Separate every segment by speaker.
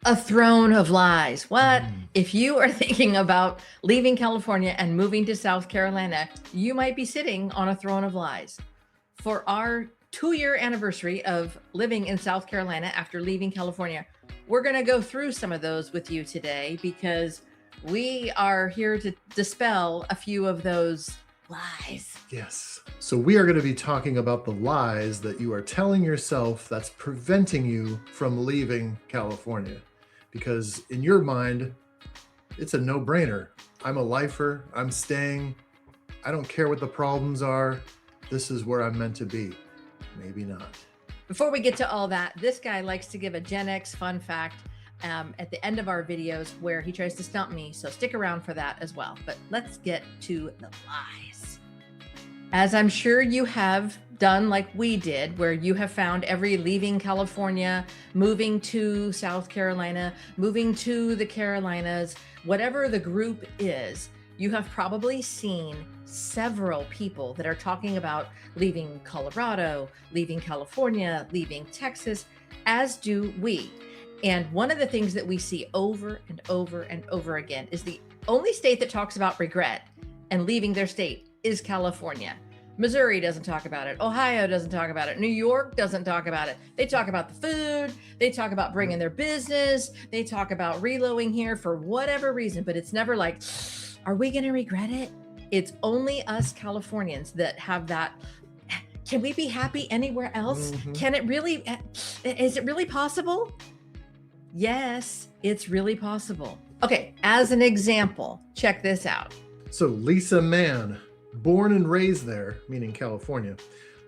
Speaker 1: A throne of lies. What? If you are thinking about leaving California and moving to South Carolina, you might be sitting on a throne of lies. For our 2-year anniversary of living in South Carolina after leaving California, we're going to go through some of those with you today because we are here to dispel a few of those lies.
Speaker 2: Yes. So we are going to be talking about the lies that you are telling yourself that's preventing you from leaving California. Because in your mind, it's a no-brainer. I'm a lifer. I'm staying. I don't care what the problems are. This is where I'm meant to be. Maybe not.
Speaker 1: Before we get to all that, this guy likes to give a Gen X fun fact at the end of our videos where he tries to stump me. So stick around for that as well. But let's get to the lies. As I'm sure you have done like we did, where you have found every leaving California, moving to South Carolina, moving to the Carolinas, whatever the group is, you have probably seen several people that are talking about leaving Colorado, leaving California, leaving Texas, as do we. And one of the things that we see over and over and over again is the only state that talks about regret and leaving their state is California. Missouri doesn't talk about it. Ohio doesn't talk about it. New York doesn't talk about it. They talk about the food. They talk about bringing their business. They talk about reloading here for whatever reason, but it's never like, are we going to regret it? It's only us Californians that have that. Can we be happy anywhere else? Can it really, is it really possible? Yes, it's really possible. Okay, as an example, check this out.
Speaker 2: So Lisa Mann, born and raised there, meaning California,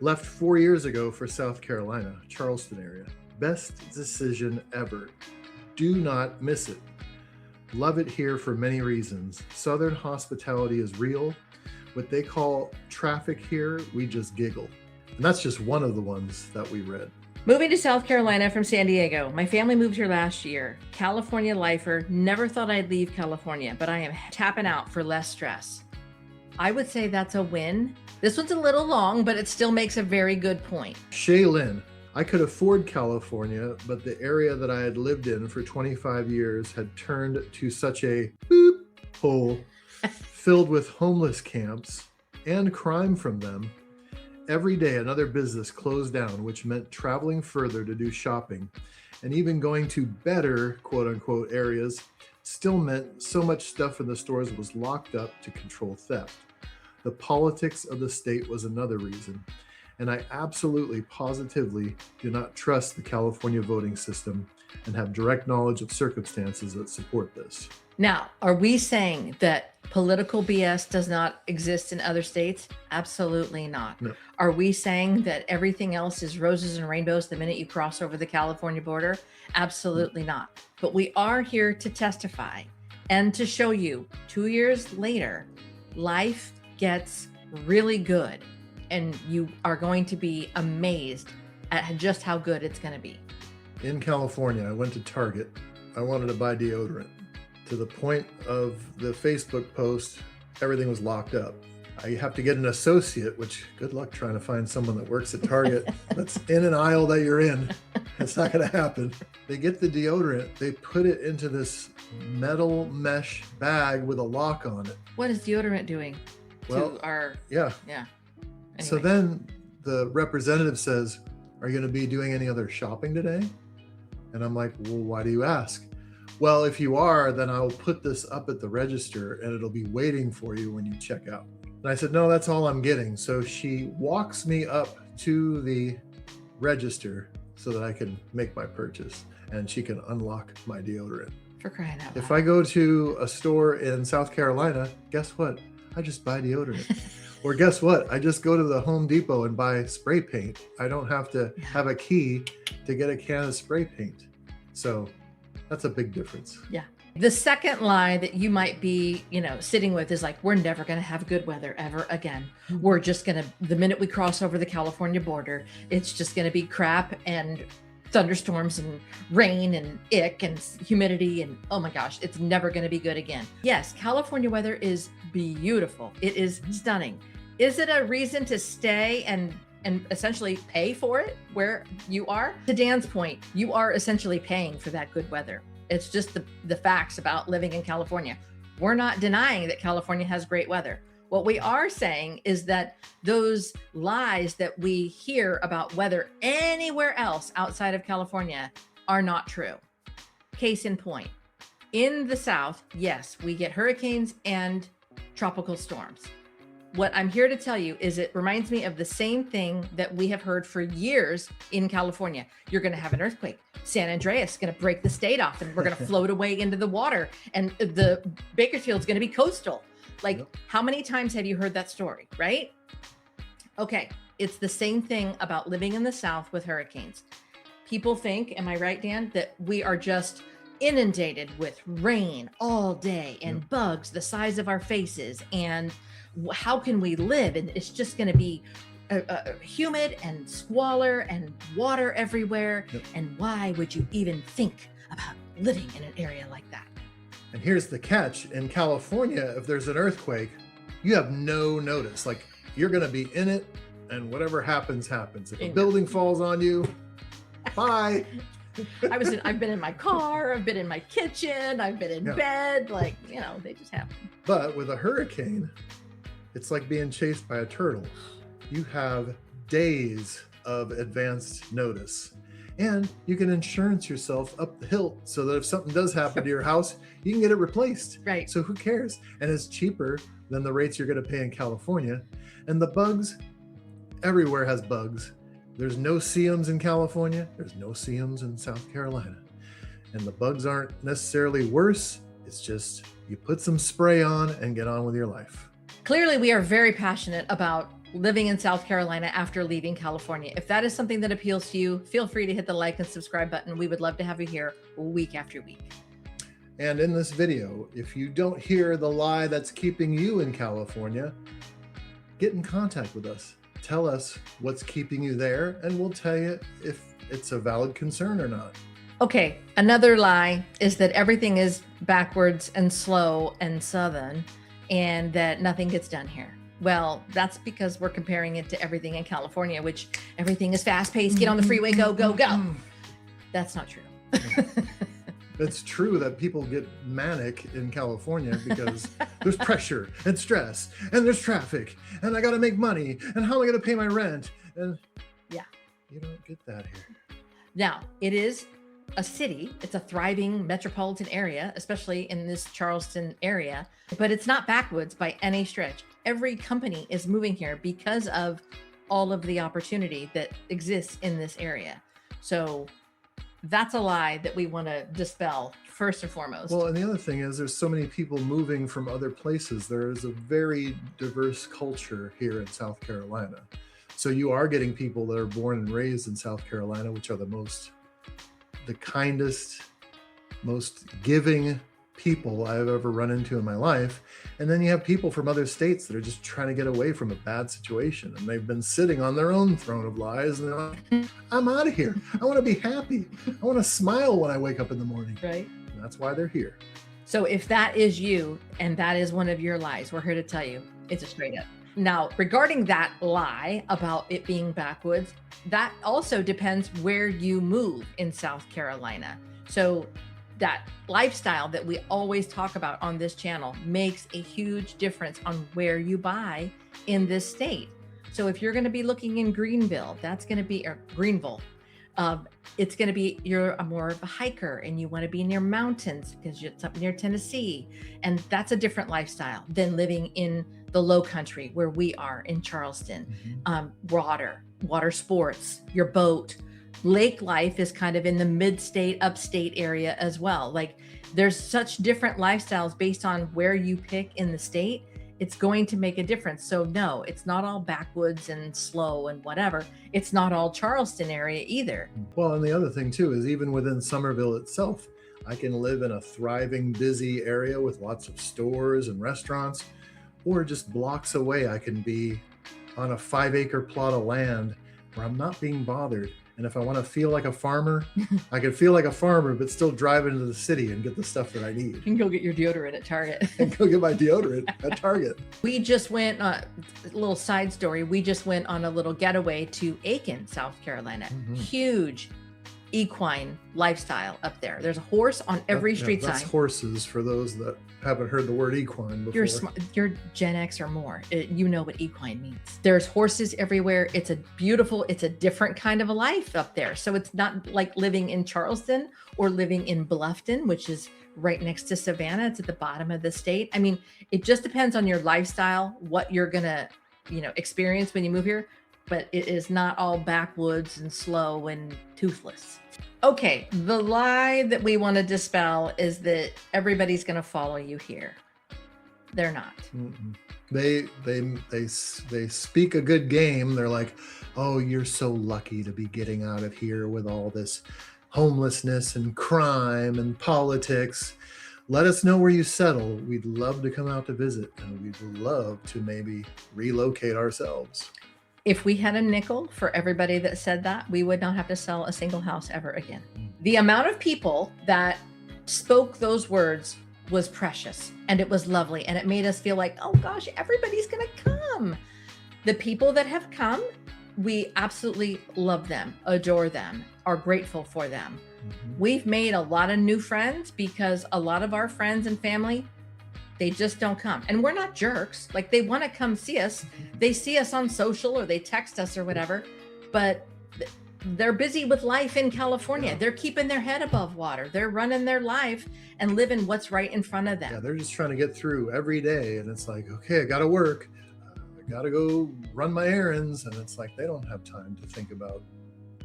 Speaker 2: left 4 years ago for South Carolina, Charleston area. Best decision ever. Do not miss it. Love it here for many reasons. Southern hospitality is real. What they call traffic here, we just giggle. And that's just one of the ones that we read.
Speaker 1: Moving to South Carolina from San Diego. My family moved here last year. California lifer. Never thought I'd leave California, but I am tapping out for less stress. I would say that's a win. This one's a little long, but it still makes a very good point.
Speaker 2: Shaylin, I could afford California, but the area that I had lived in for 25 years had turned to such a boop hole filled with homeless camps and crime from them. Every day, another business closed down, which meant traveling further to do shopping, and even going to better, quote unquote, areas still meant so much stuff in the stores was locked up to control theft. The politics of the state was another reason. And I absolutely, positively do not trust the California voting system and have direct knowledge of circumstances that support this.
Speaker 1: Now, are we saying that political BS does not exist in other states? Absolutely not.
Speaker 2: No.
Speaker 1: Are we saying that everything else is roses and rainbows the minute you cross over the California border? Absolutely not. But we are here to testify and to show you 2 years later, life gets really good and you are going to be amazed at just how good it's going to be.
Speaker 2: In California, I went to Target. I wanted to buy deodorant. To the point of the Facebook post, everything was locked up. I have to get an associate, which good luck trying to find someone that works at Target that's in an aisle that you're in. It's not going to happen. They get the deodorant, they put it into this metal mesh bag with a lock on it.
Speaker 1: What is deodorant doing to our...
Speaker 2: Yeah.
Speaker 1: Anyway.
Speaker 2: So then the representative says, are you going to be doing any other shopping today? And I'm like, well, why do you ask? Well, if you are, then I'll put this up at the register and it'll be waiting for you when you check out. And I said, no, that's all I'm getting. So she walks me up to the register so that I can make my purchase and she can unlock my deodorant.
Speaker 1: For crying out loud.
Speaker 2: If I go to a store in South Carolina, guess what? I just buy deodorant. Or guess what? I just go to the Home Depot and buy spray paint. I don't have to have a key to get a can of spray paint. So that's a big difference.
Speaker 1: Yeah. The second lie that you might be, sitting with is like, we're never going to have good weather ever again. We're just going to, the minute we cross over the California border, it's just going to be crap and thunderstorms and rain and ick and humidity. And oh my gosh, it's never going to be good again. Yes, California weather is beautiful. It is stunning. Is it a reason to stay and essentially pay for it where you are? To Dan's point, you are essentially paying for that good weather. It's just the facts about living in California. We're not denying that California has great weather. What we are saying is that those lies that we hear about weather anywhere else outside of California are not true. Case in point, in the South, yes, we get hurricanes and tropical storms. What I'm here to tell you is it reminds me of the same thing that we have heard for years in California. You're going to have an earthquake. San Andreas is going to break the state off and we're going to float away into the water. And the Bakersfield's going to be coastal. Like, how many times have you heard that story, right? Okay, it's the same thing about living in the South with hurricanes. People think, am I right, Dan, that we are just inundated with rain all day and bugs the size of our faces, and how can we live? And it's just going to be humid and squalor and water everywhere. And why would you even think about living in an area like that?
Speaker 2: And here's the catch. In California, if there's an earthquake, you have no notice. Like, you're going to be in it, and whatever happens, happens. If a building falls on you, bye.
Speaker 1: I've been in my car, I've been in my kitchen, I've been in bed, like, you know, they just happen.
Speaker 2: But with a hurricane, it's like being chased by a turtle. You have days of advanced notice, and you can insurance yourself up the hilt so that if something does happen to your house, you can get it replaced.
Speaker 1: Right.
Speaker 2: So who cares? And it's cheaper than the rates you're going to pay in California. And the bugs, everywhere has bugs. There's no CMs in California. There's no CMs in South Carolina. And the bugs aren't necessarily worse. It's just you put some spray on and get on with your life.
Speaker 1: Clearly, we are very passionate about living in South Carolina after leaving California. If that is something that appeals to you, feel free to hit the like and subscribe button. We would love to have you here week after week.
Speaker 2: And in this video, if you don't hear the lie that's keeping you in California, get in contact with us. Tell us what's keeping you there, and we'll tell you if it's a valid concern or not.
Speaker 1: Okay, another lie is that everything is backwards and slow and southern, and that nothing gets done here. Well, that's because we're comparing it to everything in California, which everything is fast-paced, get on the freeway, go, go, go. That's not true.
Speaker 2: It's true that people get manic in California because there's pressure and stress and there's traffic and I got to make money and how am I going to pay my rent? And
Speaker 1: yeah,
Speaker 2: you don't get that here.
Speaker 1: Now, it is a city. It's a thriving metropolitan area, especially in this Charleston area, but it's not backwoods by any stretch. Every company is moving here because of all of the opportunity that exists in this area. So that's a lie that we want to dispel first and foremost.
Speaker 2: Well, and the other thing is there's so many people moving from other places. There is a very diverse culture here in South Carolina. So you are getting people that are born and raised in South Carolina, which are the kindest, most giving people I've ever run into in my life. And then you have people from other states that are just trying to get away from a bad situation. And they've been sitting on their own throne of lies. And they're like, I'm out of here. I want to be happy. I want to smile when I wake up in the morning.
Speaker 1: Right.
Speaker 2: And that's why they're here.
Speaker 1: So if that is you, and that is one of your lies, we're here to tell you it's a straight up. Now, regarding that lie about it being backwoods, that also depends where you move in South Carolina. So that lifestyle that we always talk about on this channel makes a huge difference on where you buy in this state. So if you're going to be looking in Greenville, that's going to be, or Greenville, it's going to be, you're more of a hiker and you want to be near mountains because it's up near Tennessee. And that's a different lifestyle than living in the low country where we are in Charleston. Water sports, your boat. Lake life is kind of in the mid-state, upstate area as well. Like, there's such different lifestyles based on where you pick in the state. It's going to make a difference. So no, it's not all backwoods and slow and whatever. It's not all Charleston area either.
Speaker 2: Well, and the other thing too is even within Summerville itself, I can live in a thriving, busy area with lots of stores and restaurants, or just blocks away, I can be on a 5-acre plot of land where I'm not being bothered. And if I want to feel like a farmer, I can feel like a farmer, but still drive into the city and get the stuff that I need.
Speaker 1: You can go get your deodorant at Target.
Speaker 2: And go get my deodorant at Target.
Speaker 1: We just went, a little side story, we just went on a little getaway to Aiken, South Carolina. Huge equine lifestyle up there. There's a horse on every street
Speaker 2: that's
Speaker 1: sign.
Speaker 2: horses for those that haven't heard the word equine before.
Speaker 1: You're Gen X or more. You know what equine means. There's horses everywhere. It's a different kind of a life up there. So it's not like living in Charleston or living in Bluffton, which is right next to Savannah. It's at the bottom of the state. I mean, it just depends on your lifestyle, what you're gonna, experience when you move here. But it is not all backwoods and slow and toothless. Okay, the lie that we want to dispel is that everybody's going to follow you here. They're not.
Speaker 2: Mm-mm. They speak a good game. They're like, "Oh, you're so lucky to be getting out of here with all this homelessness and crime and politics. Let us know where you settle. We'd love to come out to visit, and we'd love to maybe relocate ourselves."
Speaker 1: If we had a nickel for everybody that said that, we would not have to sell a single house ever again. The amount of people that spoke those words was precious, and it was lovely, and it made us feel like, oh gosh, everybody's going to come. The people that have come, we absolutely love them, adore them, are grateful for them. Mm-hmm. We've made a lot of new friends because a lot of our friends and family, they just don't come. And we're not jerks. Like, they want to come see us. They see us on social or they text us or whatever, but they're busy with life in California. Yeah. They're keeping their head above water. They're running their life and living what's right in front of them.
Speaker 2: Yeah, they're just trying to get through every day. And it's like, okay, I got to work. I got to go run my errands. And it's like, they don't have time to think about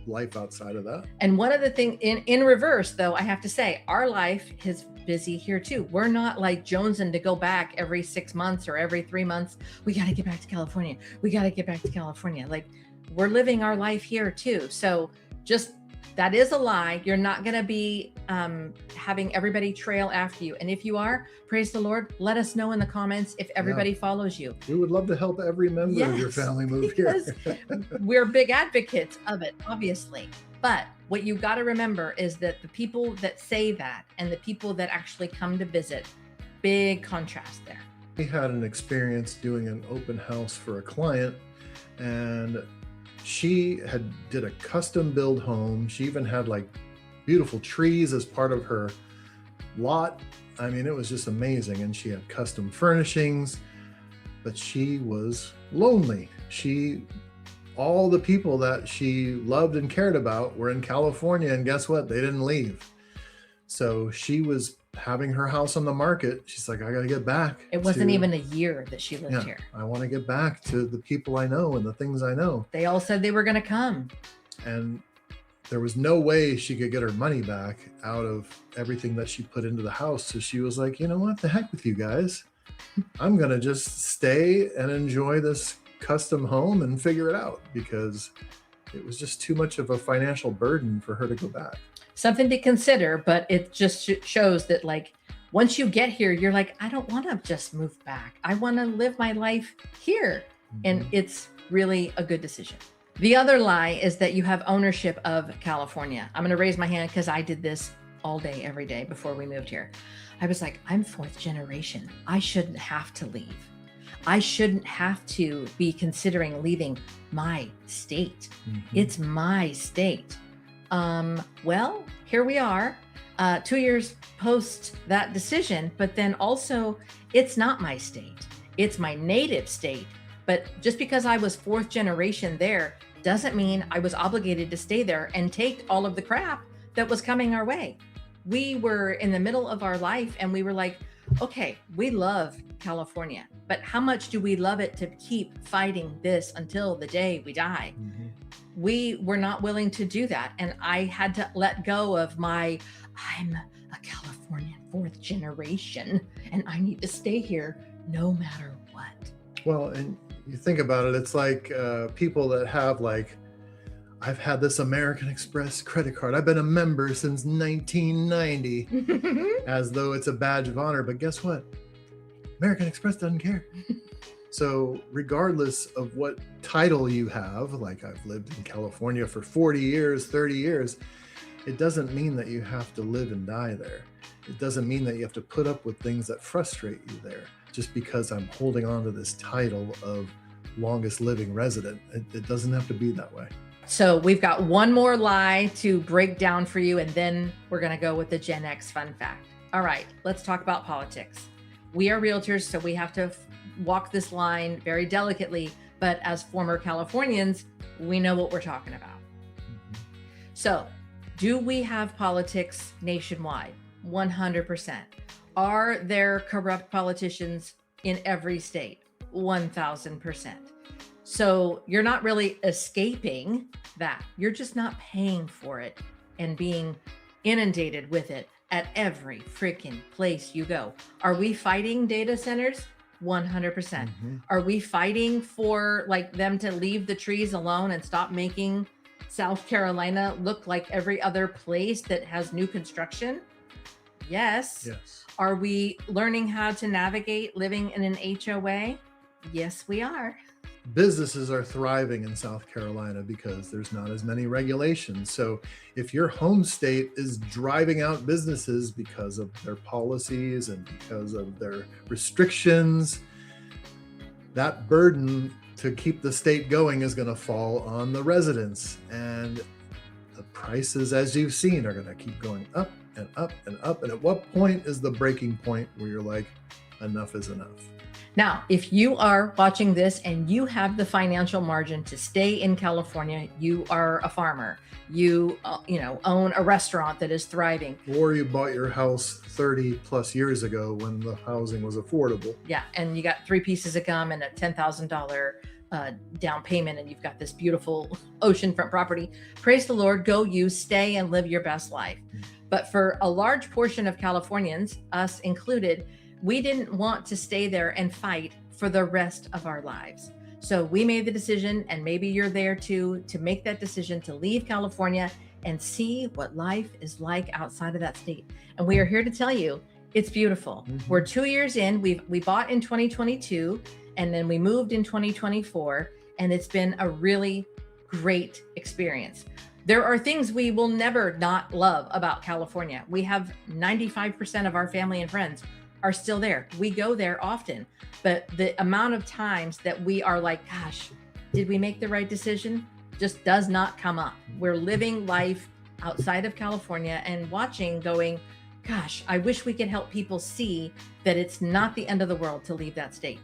Speaker 2: life outside of that.
Speaker 1: And one of the things in reverse, though, I have to say, our life is busy here too. We're not like jonesing to go back every 6 months or every 3 months. We got to get back to California. We got to get back to California. Like, we're living our life here too. So just, that is a lie. You're not going to be having everybody trail after you. And if you are, praise the Lord, let us know in the comments if everybody follows you.
Speaker 2: We would love to help every member of your family move here.
Speaker 1: We're big advocates of it, obviously. But what you got to remember is that the people that say that and the people that actually come to visit, big contrast there.
Speaker 2: We had an experience doing an open house for a client, and she did a custom build home. She even had like beautiful trees as part of her lot. I mean, it was just amazing. And she had custom furnishings, but she was lonely. All the people that she loved and cared about were in California, and guess what? They didn't leave. So she was having her house on the market. She's like, I got to get back.
Speaker 1: It wasn't even a year that she lived here.
Speaker 2: I want to get back to the people I know and the things I know.
Speaker 1: They all said they were going to come.
Speaker 2: And there was no way she could get her money back out of everything that she put into the house. So she was like, you know what? The heck with you guys. I'm going to just stay and enjoy this custom home and figure it out, because it was just too much of a financial burden for her to go back.
Speaker 1: Something to consider, but it just shows that, like, once you get here, you're like, I don't want to just move back. I want to live my life here. Mm-hmm. And it's really a good decision. The other lie is that you have ownership of California. I'm going to raise my hand because I did this all day, every day before we moved here. I was like, I'm fourth generation. I shouldn't have to leave. I shouldn't have to be considering leaving my state. Mm-hmm. It's my state. Well, here we are, 2 years post that decision, but then also it's not my state. It's my native state. But just because I was fourth generation there doesn't mean I was obligated to stay there and take all of the crap that was coming our way. We were in the middle of our life and we were like, okay, we love California, but how much do we love it to keep fighting this until the day we die? Mm-hmm. We were not willing to do that. And I had to let go of I'm a Californian fourth generation and I need to stay here no matter what.
Speaker 2: Well, and you think about it, it's like people that have like, I've had this American Express credit card. I've been a member since 1990, as though it's a badge of honor. But guess what? American Express doesn't care. So regardless of what title you have, like I've lived in California for 40 years, 30 years, it doesn't mean that you have to live and die there. It doesn't mean that you have to put up with things that frustrate you there. Just because I'm holding on to this title of longest living resident, it doesn't have to be that way.
Speaker 1: So we've got one more lie to break down for you, and then we're going to go with the Gen X fun fact. All right, let's talk about politics. We are realtors, so we have to walk this line very delicately, but as former Californians, we know what we're talking about. So, do we have politics nationwide? 100%. Are there corrupt politicians in every state? 1000%. So you're not really escaping that. You're just not paying for it and being inundated with it at every freaking place you go. Are we fighting data centers? 100%. Are we fighting for like them to leave the trees alone and stop making South Carolina look like every other place that has new construction? Yes. Are we learning how to navigate living in an HOA? Yes, we are.
Speaker 2: Businesses are thriving in South Carolina because there's not as many regulations. So if your home state is driving out businesses because of their policies and because of their restrictions, that burden to keep the state going is going to fall on the residents. And the prices, as you've seen, are going to keep going up and up and up. And at what point is the breaking point where you're like, enough is enough?
Speaker 1: Now, if you are watching this and you have the financial margin to stay in California, you are a farmer, you own a restaurant that is thriving.
Speaker 2: Or you bought your house 30 plus years ago when the housing was affordable.
Speaker 1: Yeah, and you got 3 pieces of gum and a $10,000 down payment, and you've got this beautiful oceanfront property. Praise the Lord, go you, stay and live your best life. But for a large portion of Californians, us included, we didn't want to stay there and fight for the rest of our lives. So we made the decision, and maybe you're there too, to make that decision to leave California and see what life is like outside of that state. And we are here to tell you, it's beautiful. We're 2 years in. We bought in 2022, and then we moved in 2024, and it's been a really great experience. There are things we will never not love about California. We have 95% of our family and friends are still there. We go there often, but the amount of times that we are like, gosh, did we make the right decision? Just does not come up. We're living life outside of California and watching going, gosh, I wish we could help people see that it's not the end of the world to leave that state.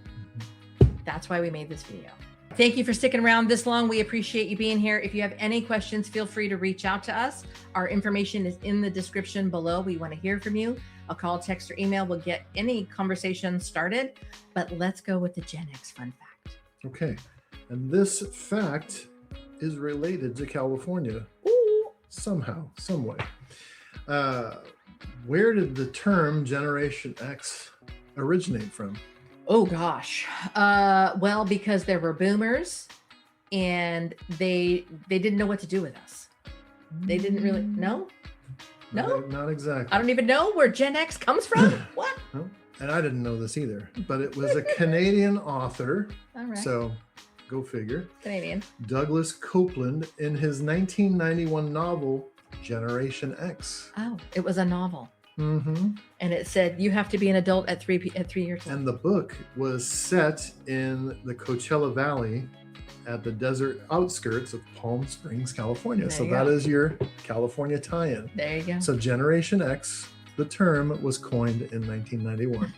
Speaker 1: That's why we made this video. Thank you for sticking around this long. We appreciate you being here. If you have any questions, feel free to reach out to us. Our information is in the description below. We want to hear from you. A call, text, or email will get any conversation started, but let's go with the Gen X fun fact.
Speaker 2: Okay. And this fact is related to California.
Speaker 1: Ooh.
Speaker 2: Somehow, some way. Where did the term Generation X originate from?
Speaker 1: Oh gosh. Well, because there were boomers and they didn't know what to do with us. They didn't really know. No,
Speaker 2: not exactly.
Speaker 1: I don't even know where Gen X comes from. What?
Speaker 2: No, and I didn't know this either, but it was a Canadian author.
Speaker 1: All right.
Speaker 2: So go figure.
Speaker 1: Canadian.
Speaker 2: Douglas Copeland in his 1991 novel, Generation X.
Speaker 1: Oh, it was a novel.
Speaker 2: Mm-hmm.
Speaker 1: And it said you have to be an adult at 3 years old.
Speaker 2: And the book was set in the Coachella Valley at the desert outskirts of Palm Springs, California.
Speaker 1: There
Speaker 2: So
Speaker 1: you
Speaker 2: that
Speaker 1: go.
Speaker 2: is your California tie-in.
Speaker 1: There you go.
Speaker 2: So Generation X, the term was coined in 1991.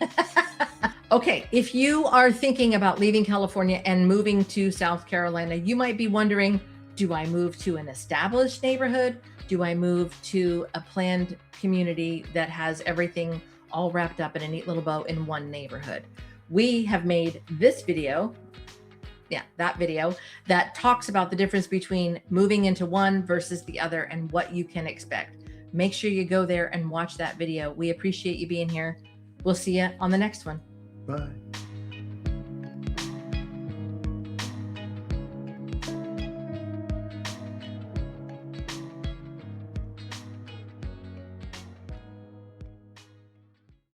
Speaker 1: Okay, if you are thinking about leaving California and moving to South Carolina, you might be wondering, do I move to an established neighborhood? Do I move to a planned community that has everything all wrapped up in a neat little bow in one neighborhood? We have made this video, that video that talks about the difference between moving into one versus the other and what you can expect. Make sure you go there and watch that video. We appreciate you being here. We'll see you on the next one.
Speaker 2: Bye.